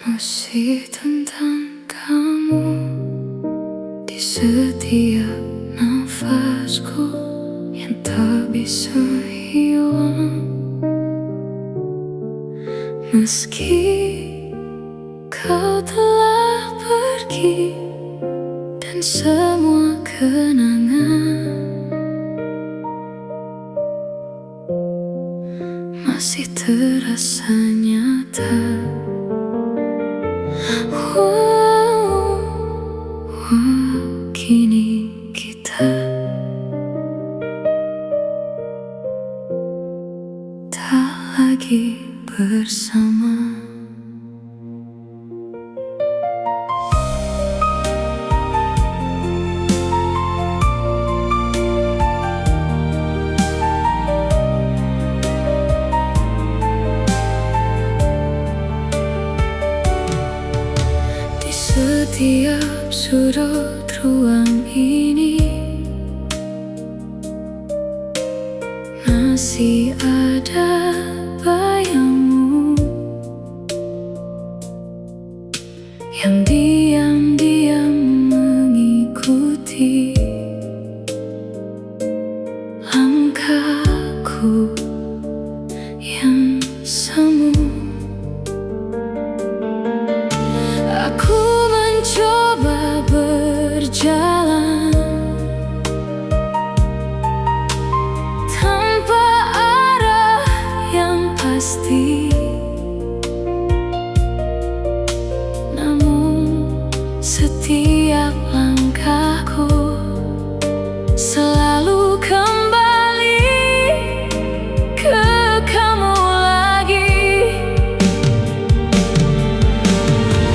Masih tentang kamu di setiap nafasku yang tak bisa hilang. Meski kau telah pergi dan semua kenangan masih terasa nyata. Kini kita tak lagi bersama. Di setiap sudut ruang ini masih ada bayangmu yang diam-diam mengikuti langkahku yang semu. Aku mencoba berjalan tanpa arah yang pasti, namun setiap langkahku selalu kembali ke kamu lagi.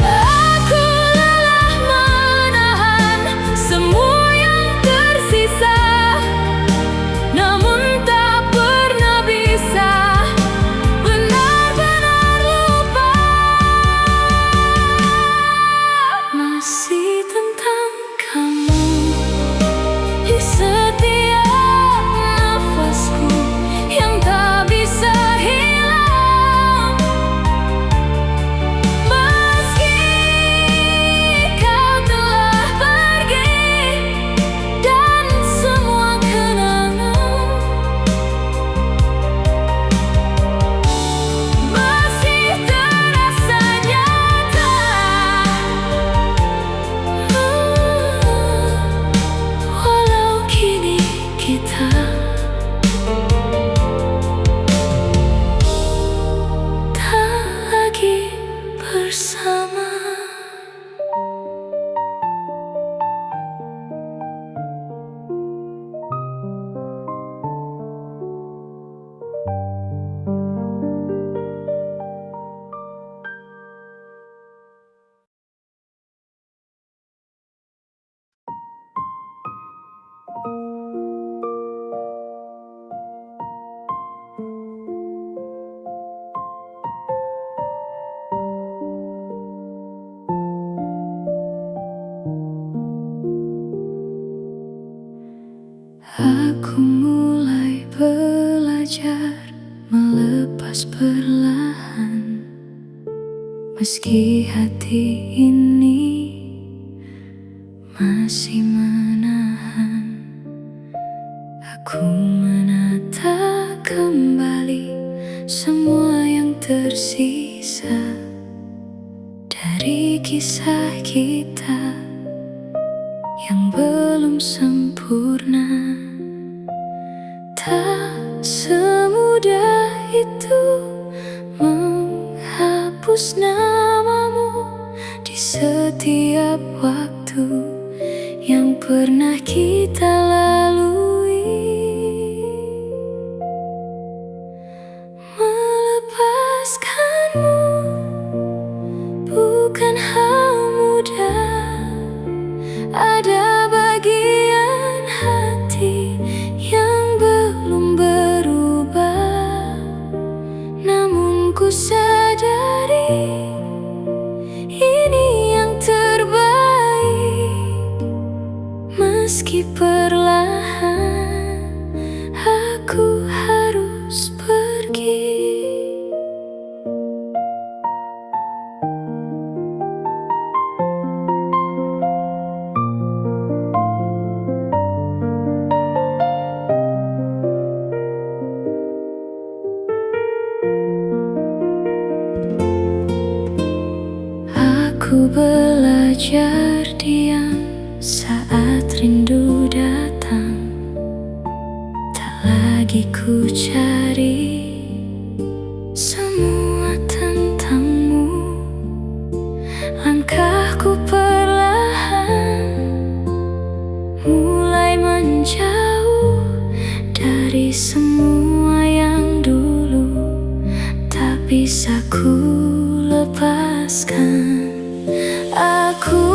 Aku lelah menahan semua yang tersisa, namun tak pernah bisa benar-benar lupa. Masih tentang kamu di setiap nafasku yang tak bisa hilang. Meski kau telah pergi dan semua kenangan masih terasa nyata. Walau kini kita tak lagi bersama. Aku mulai belajar melepas perlahan, meski hati ini masih menahan. Aku menata kembali semua yang tersisa dari kisah kita yang belum sempurna. Tak semudah itu menghapus namamu di setiap waktu yang pernah kita lalui. Melepaskanmu bukan hal mudah. Ada bagian hati yang belum berubah, namun ku sadari ini yang terbaik. Meski perlahan aku harus pergi. Aku belajar diam saat rindu datang. Tak lagi ku cari semua tentangmu. Langkahku perlahan mulai menjauh dari semua yang dulu tak bisa ku lepaskan. Aku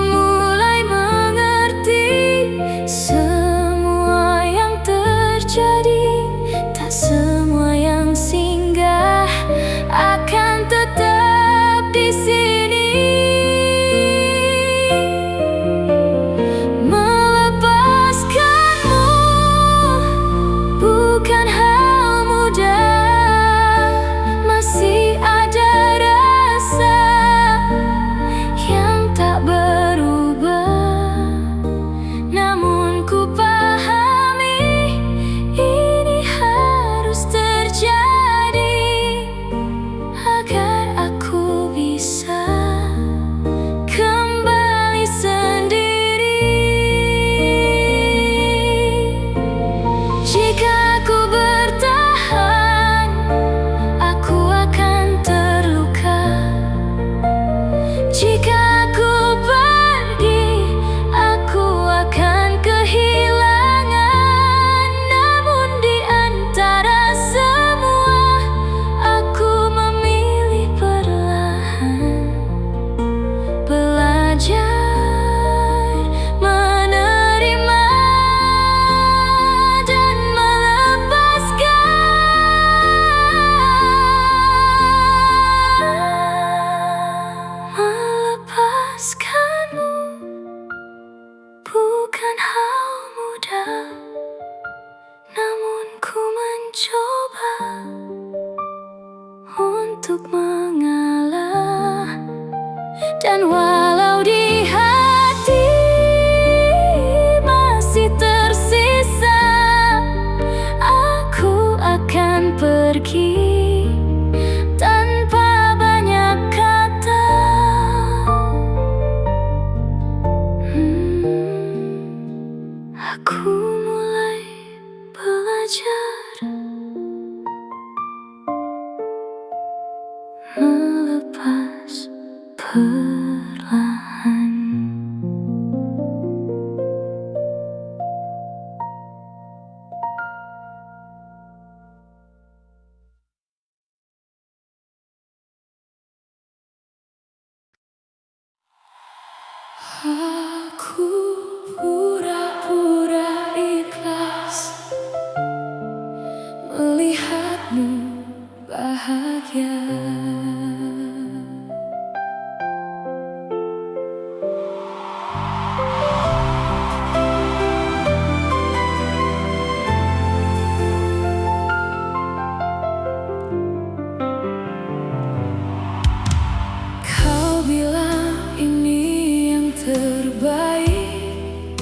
mulai mengerti semua yang terjadi. Tak semua yang singgah akan tetap di sini. Melepaskanmu bukan hal mudah. Masih ada rasa yang tak berubah. Namun ku pahami ini harus terjadi agar aku bisa kembali sendiri. Jika aku bertahan, aku akan terluka. Jika aku pergi, aku akan kehilangan. Namun di antara semua, aku memilih perlahan belajar menerima dan melepaskanmu bukan hal mudah. Namun ku mencoba untuk mengalah. Dan walau di hati masih tersisa, aku akan pergi tanpa banyak kata. Aku mulai belajar melepas perlahan. Aku pura-pura ikhlas melihatmu bahagia. Kau bilang ini yang terbaik,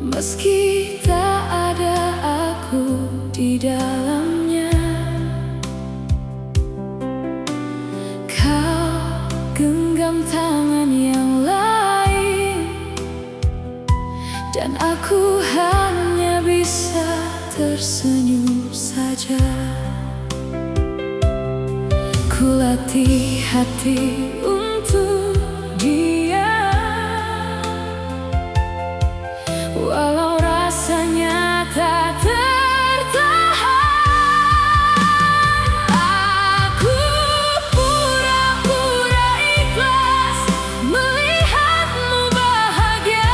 meski tak ada aku di dalamnya. Kau genggam tangan yang lain, dan aku hanya bisa tersenyum saja. Ku latih hati untuk diam, walau rasanya tak tertahan. Aku pura-pura ikhlas melihatmu bahagia,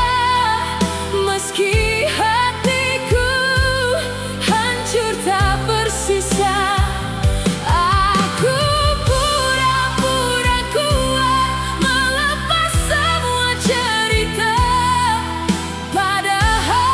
meski hatiku hancur tak bersisa. Aku pura-pura kuat melepas semua cerita, padahal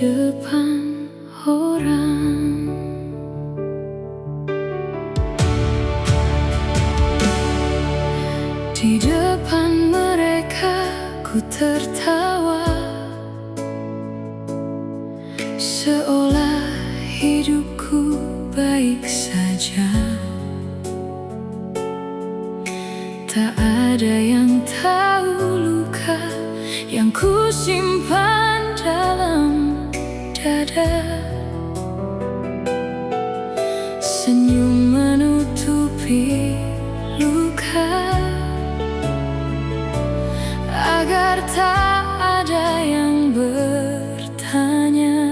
depan orang. Di depan mereka ku tertawa, seolah hidupku baik saja. Tak ada yang tahu luka yang ku simpan dalam dada. Senyum menutupi luka agar tak ada yang bertanya.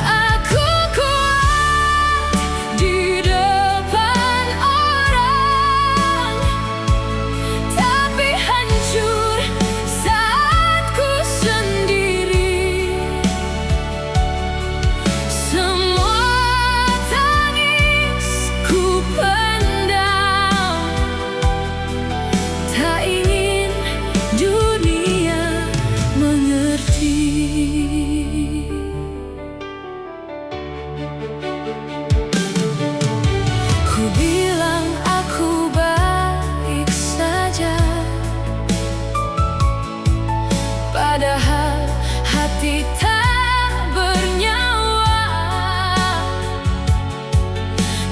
Aku kuat di depan orang, tapi hancur saat ku sendiri. Semua tangis ku pendam, tak ingin dunia mengerti. Ku bilang aku baik saja, padahal hati tak bernyawa.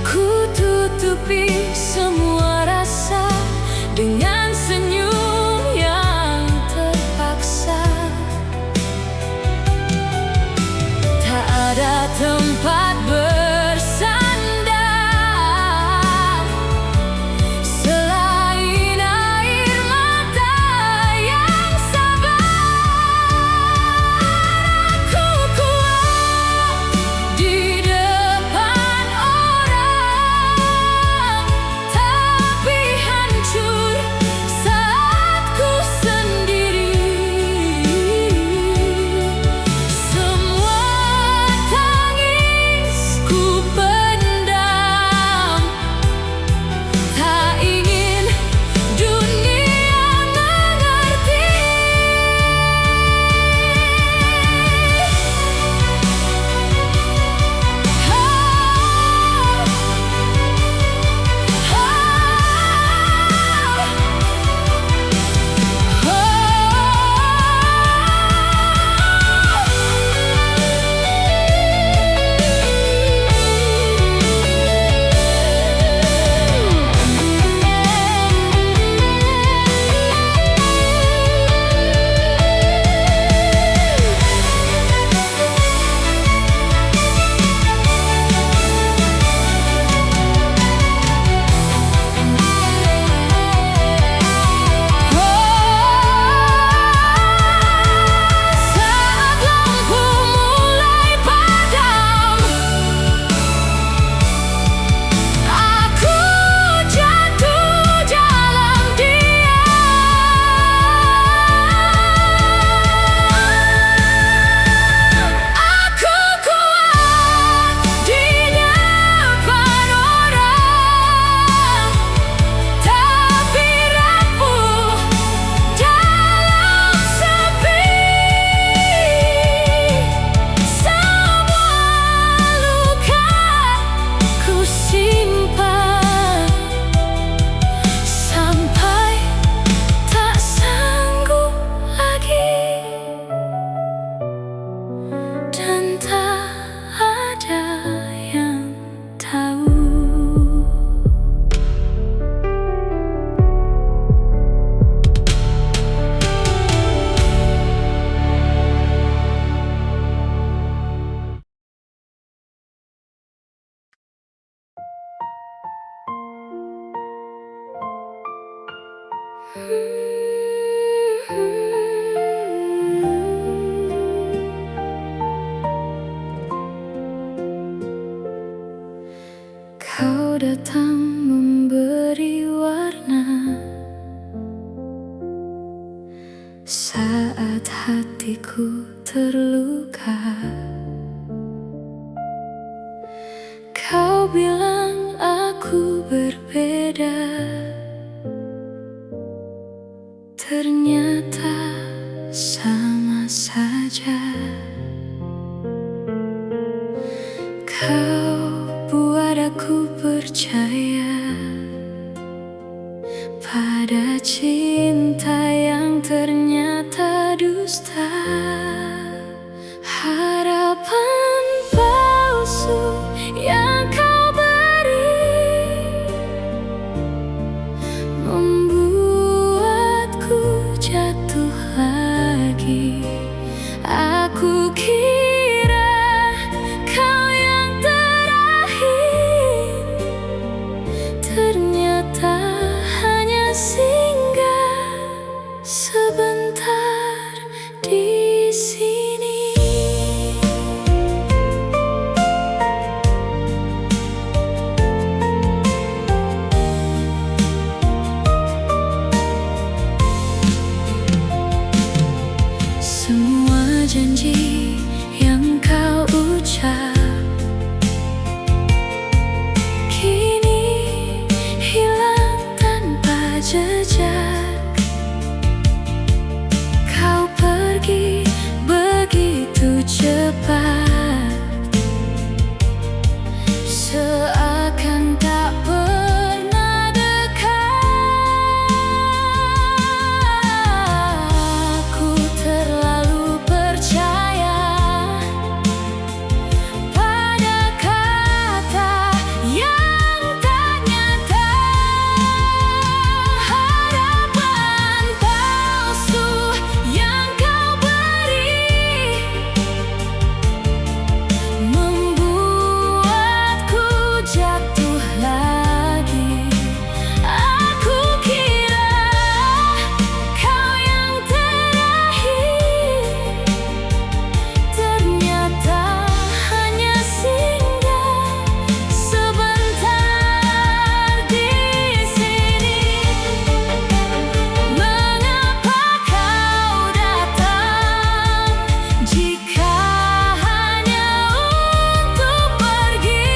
Ku tutupi semua rasa dengan senyum yang terpaksa. Tak ada tempat bersandar selain air mata yang sabar. Aku kuat di depan orang, tapi hancur saat ku sendiri. Semua tangis ku pendam, tak ingin dunia mengerti. Saat lampu mulai padam, aku jatuh dalam diam. Aku kuat di depan orang, tapi rapuh dalam sepi. Semua luka ku simpan sampai tak sanggup lagi, dan tak ada yang tahu. Kau datang memberi warna saat hatiku terluka. Kau bilang aku berbeda, ternyata sama saja. percaya pada cinta yang ternyata dusta. Harapan palsu yang kau beri membuatku jatuh lagi. Aku kira kau yang terakhir, ternyata hanya singgah sebentar di sini. Semua janji yang kau ucap kini hilang tanpa jejak. Kau pergi begitu cepat, seakan tak pernah dekat. Aku terlalu percaya pada kata yang tak nyata. Harapan palsu yang kau beri membuatku jatuh lagi. Aku kira kau yang terakhir, ternyata hanya singgah sebentar di sini. Mengapa kau datang jika hanya untuk pergi?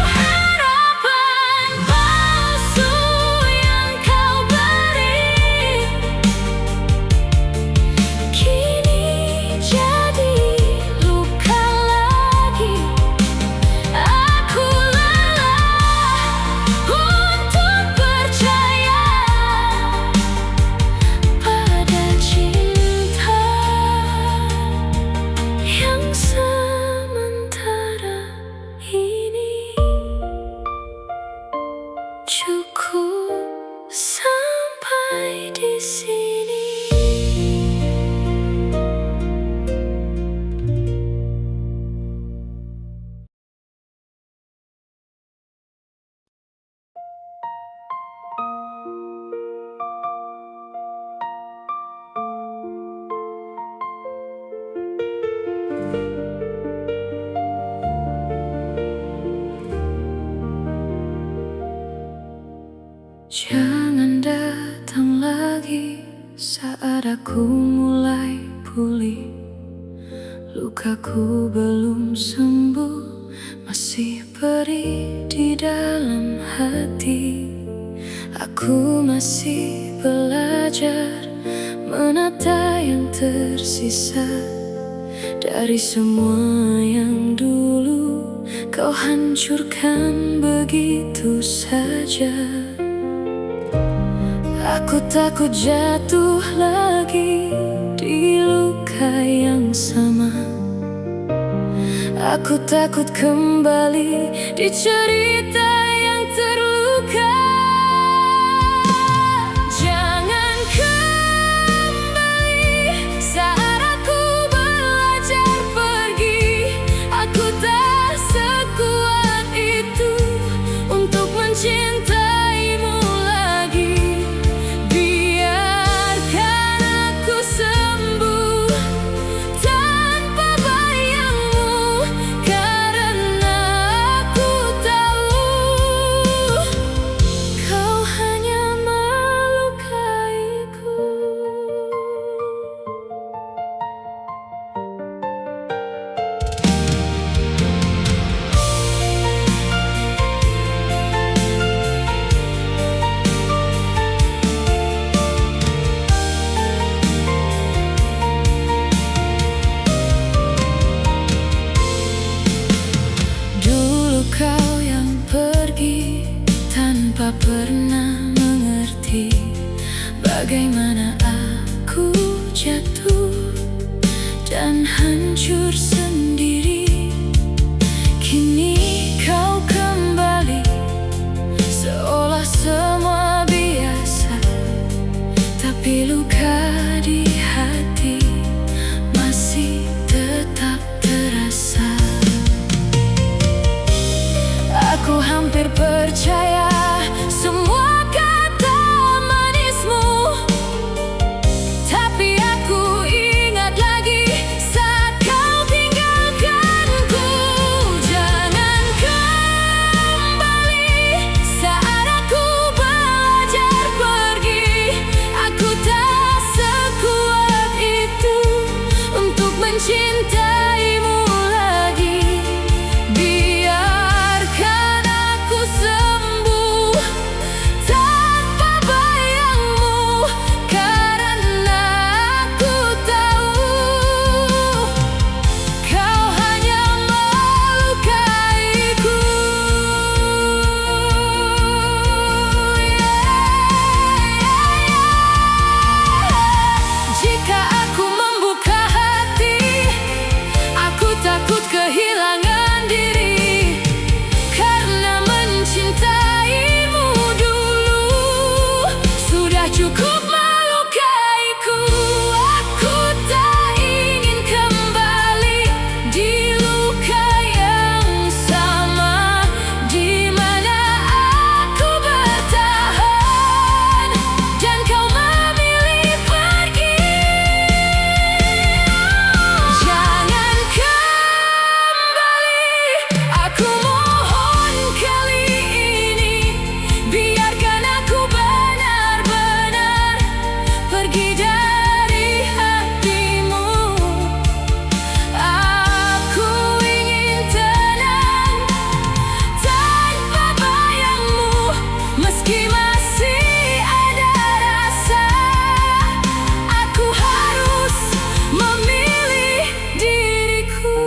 Harapan palsu yang kau beri kini jadi luka lagi. Aku lelah untuk percaya pada cinta yang sementara ini. Cukup sampai di sini. Jangan datang lagi saat aku mulai pulih. Lukaku belum sembuh, masih perih di dalam hati. Aku masih belajar menata yang tersisa dari semua yang dulu kau hancurkan begitu saja. Aku takut jatuh lagi di luka yang sama. Aku takut kembali di cerita yang terluka. Jangan kembali saat aku belajar pergi. Aku tak sekuat itu untuk mencintaimu lagi. Biarkan aku sembuh tanpa bayangmu, karena hampir percaya semua kata manismu, tapi aku ingat lagi saat kau tinggalkanku. Jangan kembali saat aku belajar pergi. Aku tak sekuat itu untuk mencintaimu lagi. Biarkan aku sembuh tanpa bayangmu, karena aku tahu kau hanya melukaiku. Jika aku membuka hati, aku takut kehilangan diri, karena mencintaimu dulu sudah cukup melukaiku. Aku tak ingin kembali di luka yang sama, di mana aku bertahan dan kau memilih pergi. Jangan kembali, aku mohon kali ini. Biarkan aku benar-benar pergi dari hatimu. Aku ingin tenang tanpa bayangmu, meski masih ada rasa. Aku harus memilih diriku.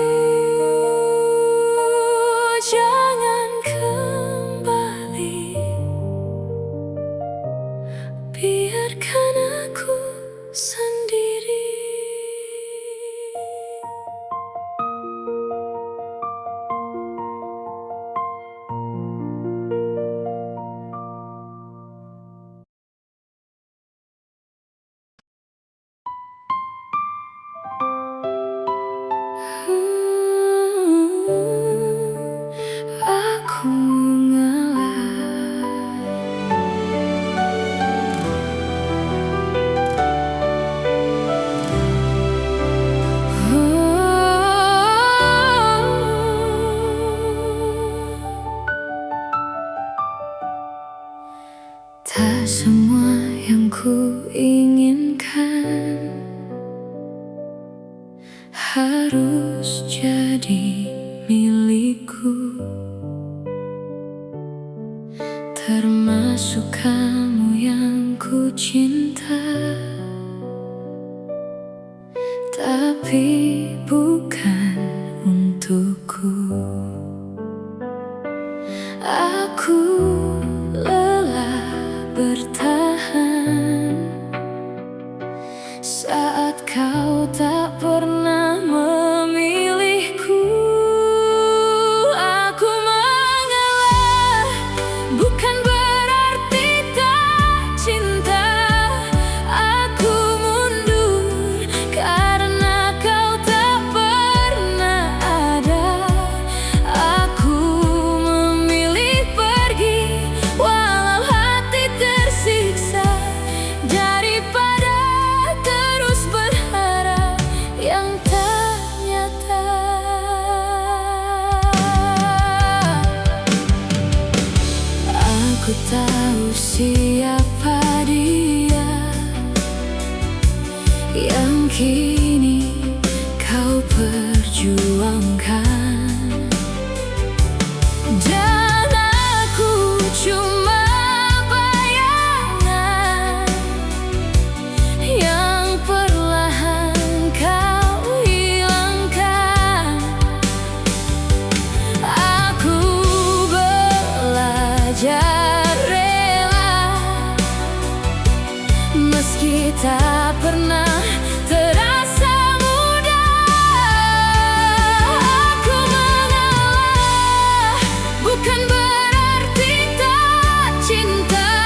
Jangan kembali, biarkan aku sendiri. Aku tak semua yang ku inginkan harus jadi milikku, termasuk kamu yang ku cinta. Tapi bukan untukku. Aku lelah bertahan saat kau tak pernah memilihku. Aku mengalah bukan berarti tak cinta. Aku mundur karena kau tak pernah ada. Aku memilih pergi walau hati tersiksa, daripada terus berharap yang tak nyata. Aku tahu siapa dia yang kini kau perjuangkan, dan aku cuma bayangan yang perlahan kau hilangkan. Aku belajar rela meski tak pernah terasa mudah. Aku mengalah bukan berarti tak cinta.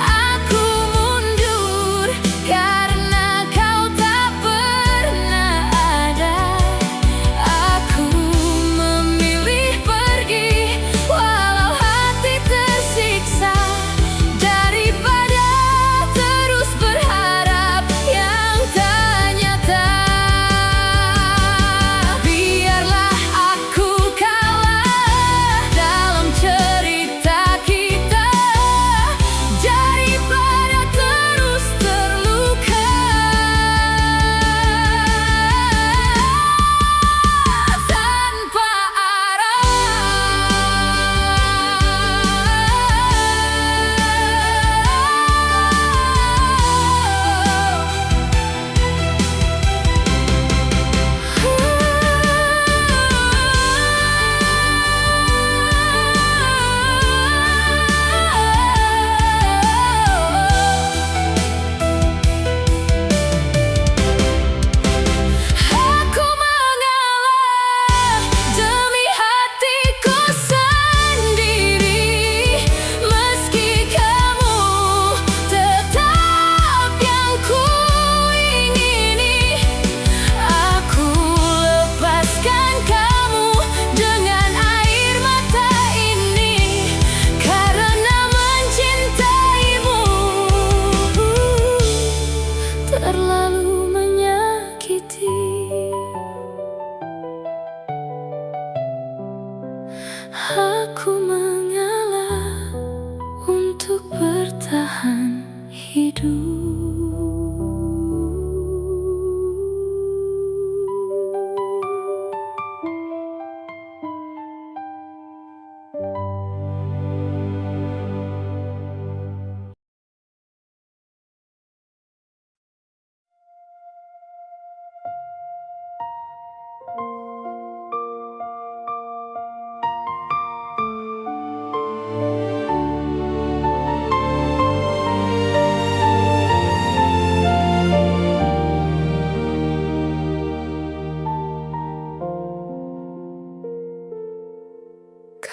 Aku mundur karena kau tak pernah ada. Aku memilih pergi walau Aku mengalah untuk bertahan hidup.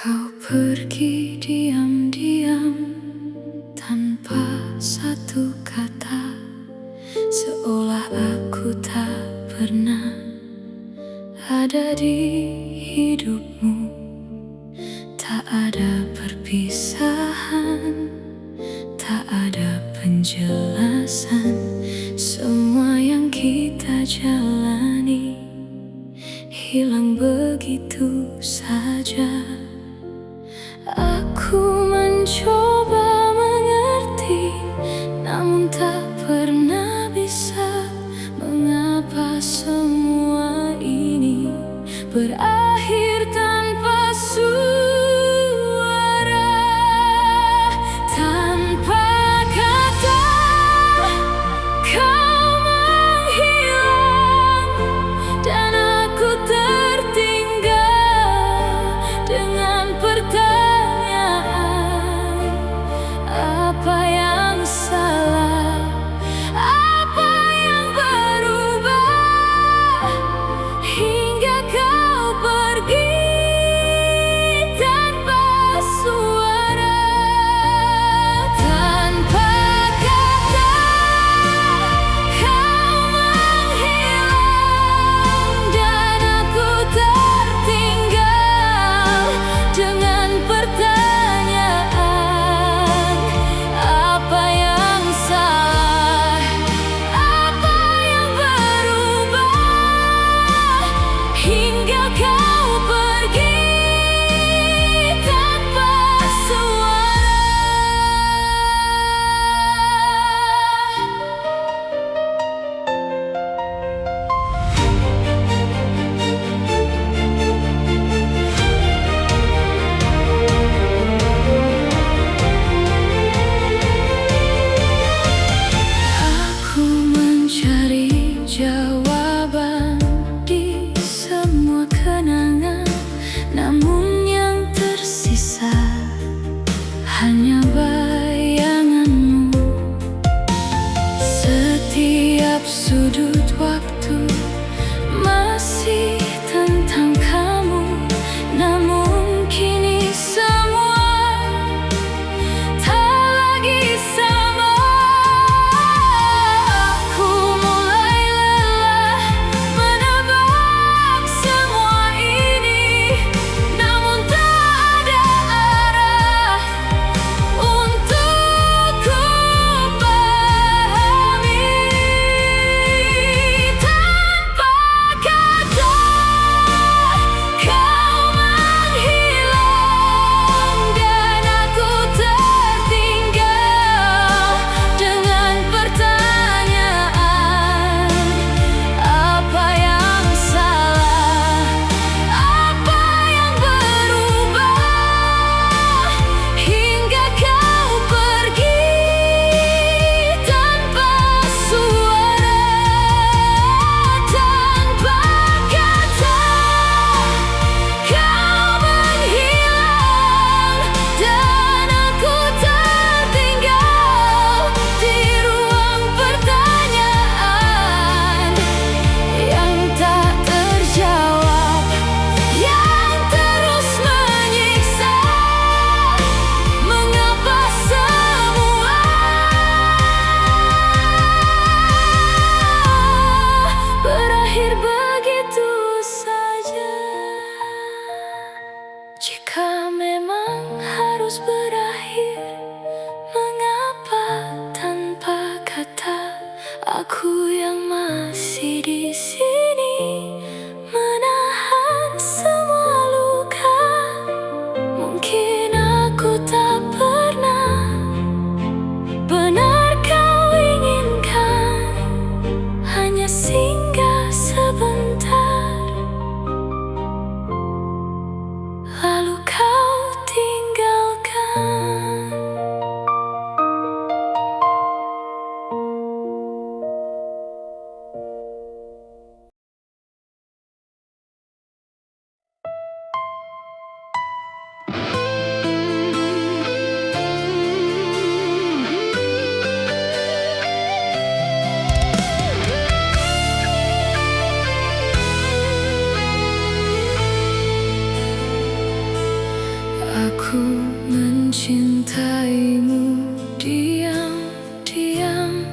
Kau pergi diam-diam tanpa satu kata, seolah aku tak pernah ada di hidupmu. Tak ada perpisahan, tak ada penjelasan. Semua yang kita jalani hilang begitu saja. Aku mencoba mengerti, namun tak pernah bisa. Mengapa semua ini berakhir tanpa suara, tanpa kata? Kau menghilang dan aku tertinggal dengan pertanyaan, apa yang salah? Apa yang berubah hingga kau pergi tanpa suara, tanpa kata? Kau menghilang dan aku tertinggal dengan pertanyaan, apa yang salah? Apa yang berubah hingga kau pergi tanpa suara? Aku mencari jawaban di semua kenangan, namun yang tersisa hanya bayanganmu. Setiap sudut waktu masih tentang kamu, namun kini semua tak lagi sama. Aku mulai lelah menebak semua ini, namun tak ada arah untuk ku pahami. Tanpa kata, kau menghilang dan aku tertinggal dengan pertanyaan, apa yang salah? Apa yang berubah hingga kau pergi tanpa suara, tanpa kata? Kau menghilang dan aku tertinggal di ruang pertanyaan yang tak terjawab, yang terus menyiksa. Mengapa semua berakhir begitu saja? Jika memang harus berakhir, mengapa tanpa kata? Aku yang masih di sini menahan semua luka, mungkin aku tak pernah benar kau inginkan, hanya singgah sebentar, lalu kau tinggalkan. Aku mencintaimu diam-diam,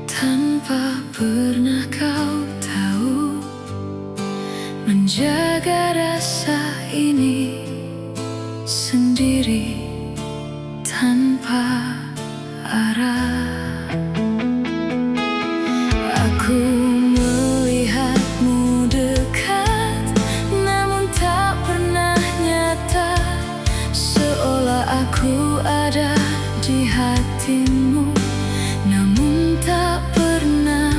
tanpa pernah kau tahu. Menjaga rasa ini sendiri tanpa arah. Aku melihatmu dekat, namun tak pernah nyata, seolah aku ada di hatimu, namun tak pernah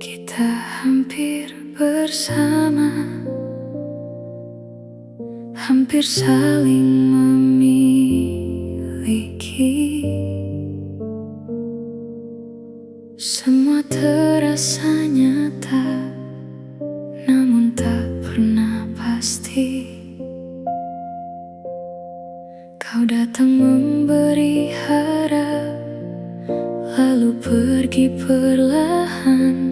Kita hampir bersama, hampir saling memiliki. Semua terasa nyata, namun tak pernah pasti. Kau datang memberi harap, lalu pergi perlahan,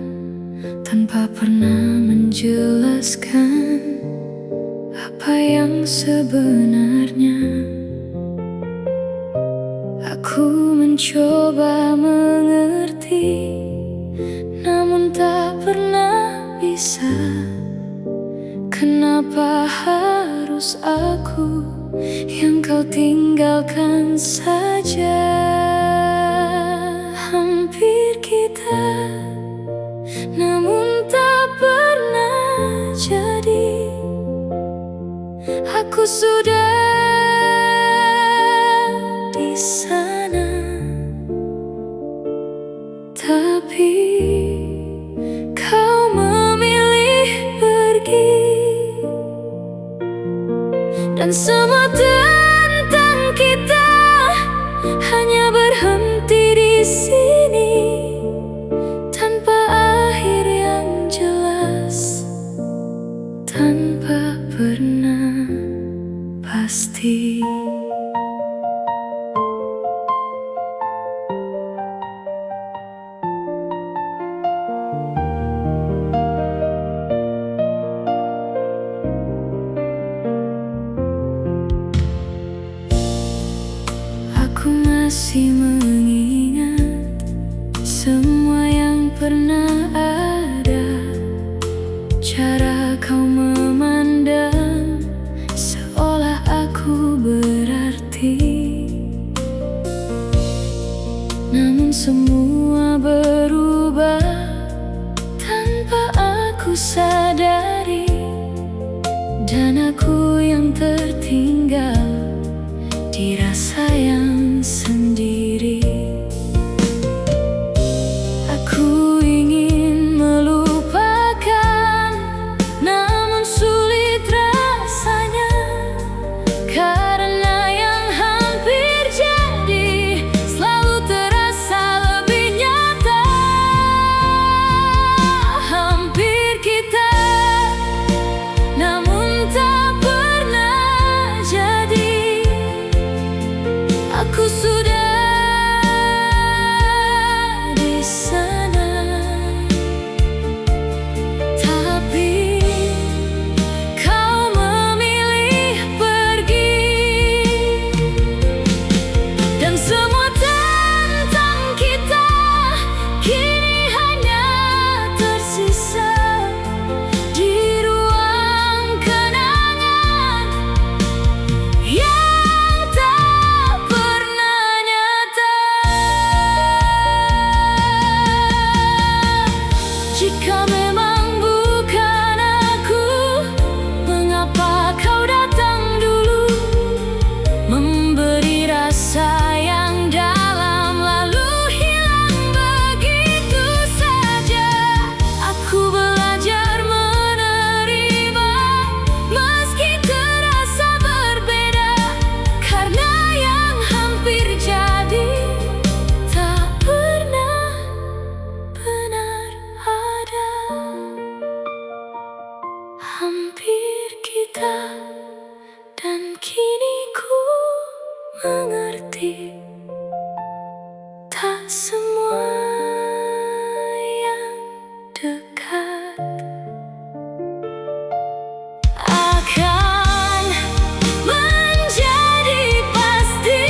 tanpa pernah menjelaskan apa yang sebenarnya. Aku mencoba mengerti, namun tak pernah bisa. Kenapa harus aku yang kau tinggalkan saja? Hampir kita, namun tak pernah jadi. Aku sudah di sana, tapi kau memilih pergi. Dan semua tentang kita hanya berhenti di sini, tanpa akhir yang jelas, tanpa pernah pasti. Aku masih mengingat semua yang pernah ada. Cara kau memandang seolah aku berarti. Namun semua berubah tanpa aku sadari. Dan aku yang tertinggal dirasa yang sendiri. Aku ingin melupakan, namun sulit rasanya. Karena yang hampir jadi selalu terasa lebih nyata. Hampir kita, namun tak pernah jadi. Aku sudah di sana, tapi kau memilih pergi. Dan semua tentang kita kini hanya tersisa di ruang kenangan yang tak pernah nyata. Jika memang bukan aku, mengapa kau datang dulu, memberi rasa yang dalam lalu hilang begitu saja. Aku belajar menerima meski terasa berbeda, karena yang hampir jadi tak pernah benar ada. Hampir kita, dan kini ku mengerti. Tak semua yang dekat akan menjadi pasti.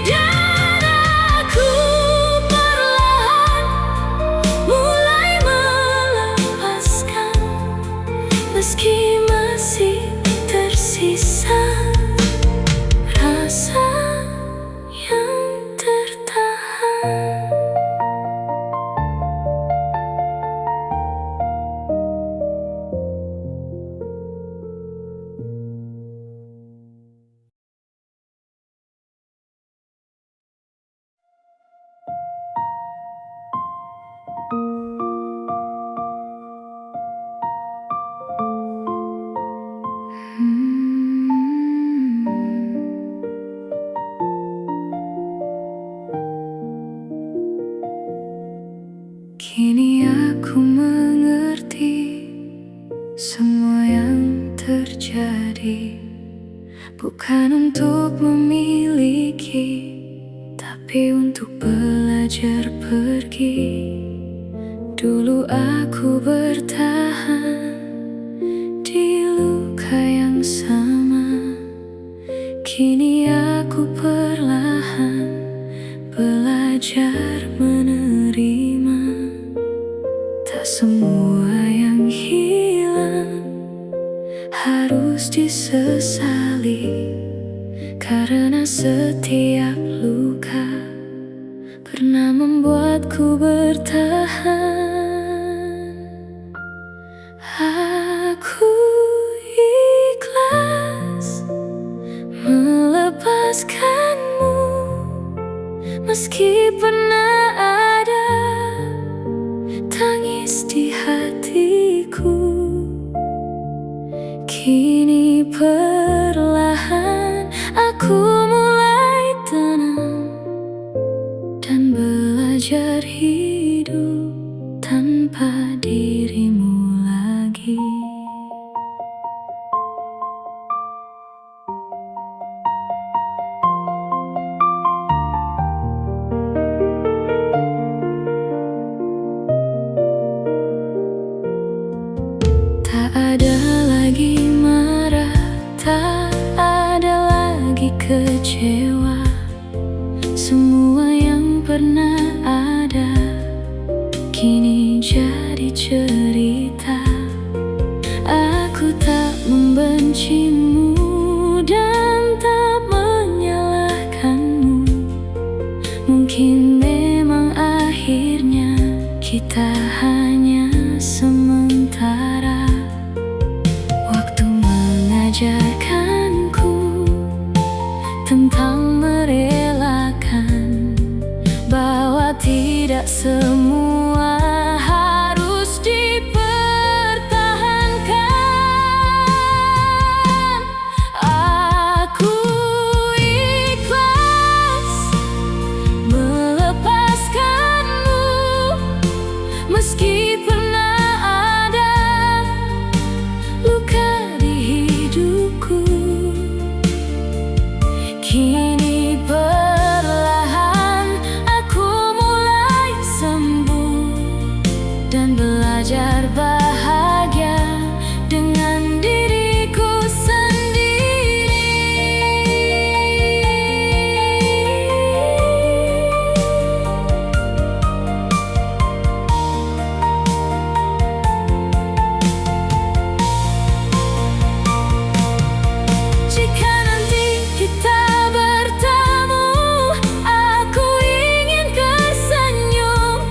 Dan aku perlahan mulai melepaskan, meski masih tersisa rasa. bukan untuk memiliki, tapi untuk belajar pergi. Dulu aku bertahan di luka yang sama, kini aku perlahan belajar menerima. Tak semua yang hilang harus disesali, karena setiap luka pernah membuatku bertahan. Aku ikhlas melepaskanmu, meski pernah ada tangis di hatiku. Kini perlahan aku mulai tenang dan belajar hidup tanpa dirimu lagi. Tak ada lagi marah, tak ada lagi kecewa. Semua yang pernah ada kini jadi cerita. Aku tak membencimu dan tak menyalahkanmu. Mungkin memang akhirnya kita hanya sementara. Waktu mengajarkanku tentang merelakan, bahwa tidak semua harus dipertahankan. Aku ikhlas melepaskanmu, meski pernah ada luka di hidupku. Kini perlahan aku mulai sembuh dan belajar bahagia dengan diriku sendiri. Jika nanti kita bertemu, aku ingin tersenyum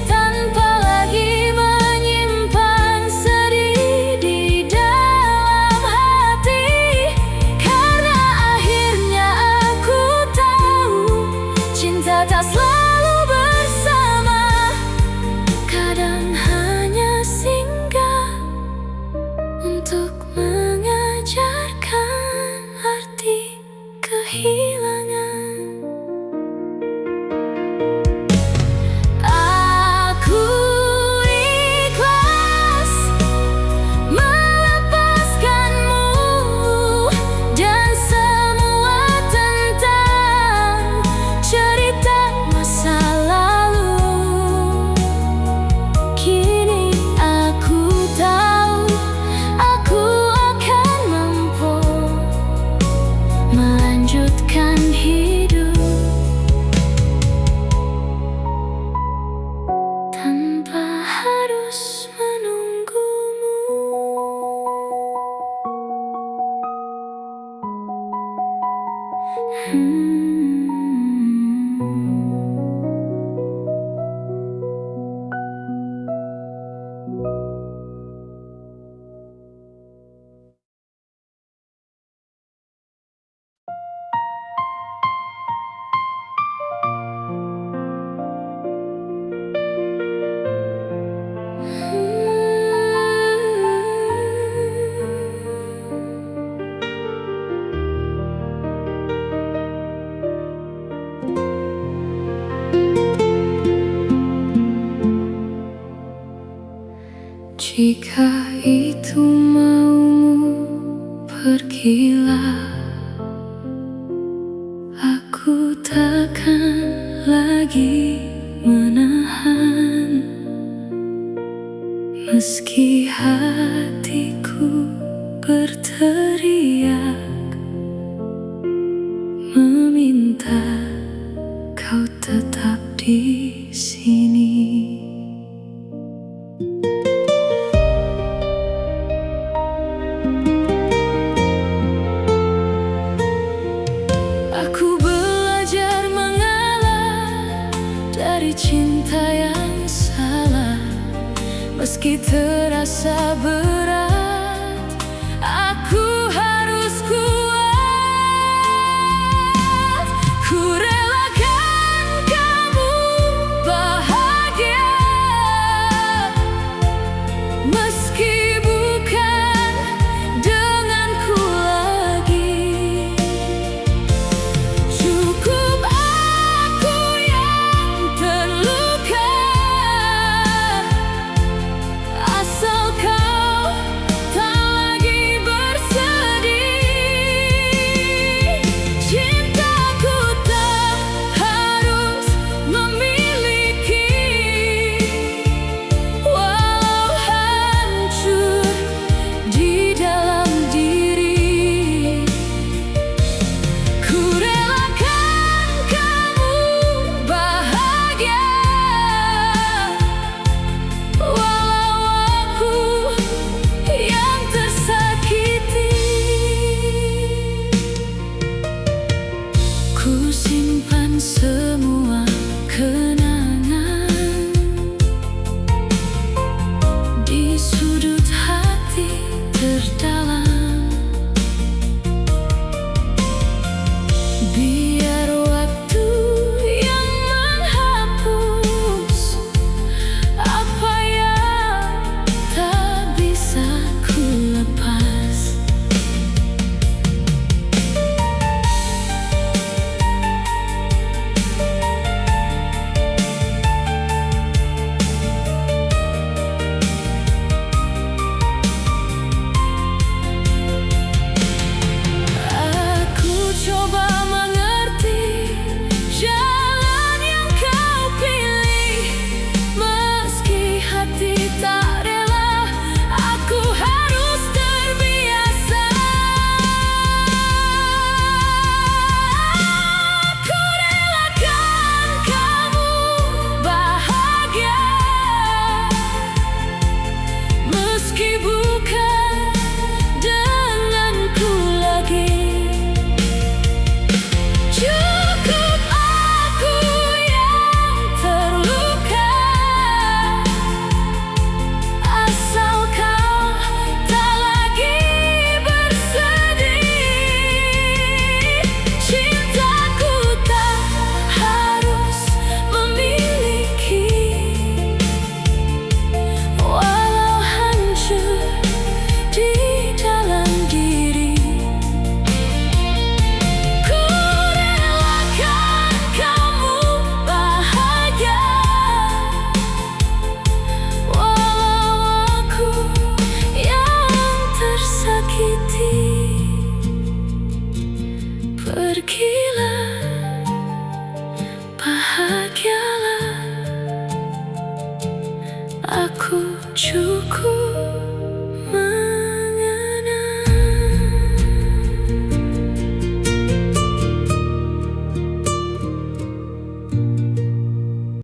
tanpa lagi menyimpan sedih di dalam hati. Karena akhirnya aku tahu cinta tak selalu bersama, kadang hanya singgah untuk mengajarkan arti kehilangan. Aku ikhlas melepaskanmu dan semua tentang cerita masa lalu. Kini aku tahu aku akan mampu melanjutkan hidup tanpa harus menunggumu. Jika itu maumu, pergilah. lagi menahan, meski hatiku berteriak meminta kau tetap di sini. Aku belajar mengalah dari cinta yang salah, meski terasa berat, aku harus kuat. Ku relakan kamu bahagia, meski bukan denganku lagi. Cukup aku yang terluka, asal kau tak lagi bersedih. Cintaku tak harus memiliki, walau hancur di dalam diri. Ku relakan kamu bahagia, walau aku yang tersakiti. Ku simpan semua kenangan di sudut hati terdalam, biar waktu yang menghapus apa yang tak bisa ku lepas. Aku coba mengerti jalan yang kau pilih, meski hati tak rela, aku harus terbiasa. Aku relakan kamu bahagia, meski bukan denganku lagi. Cukup aku yang terluka, asal kau tak lagi bersedih. Cintaku tak harus memiliki, walau hancur di dalam diri. Ku relakan kamu bahagia, walau aku yang tersakiti. Pergilah, bahagialah, aku cukup.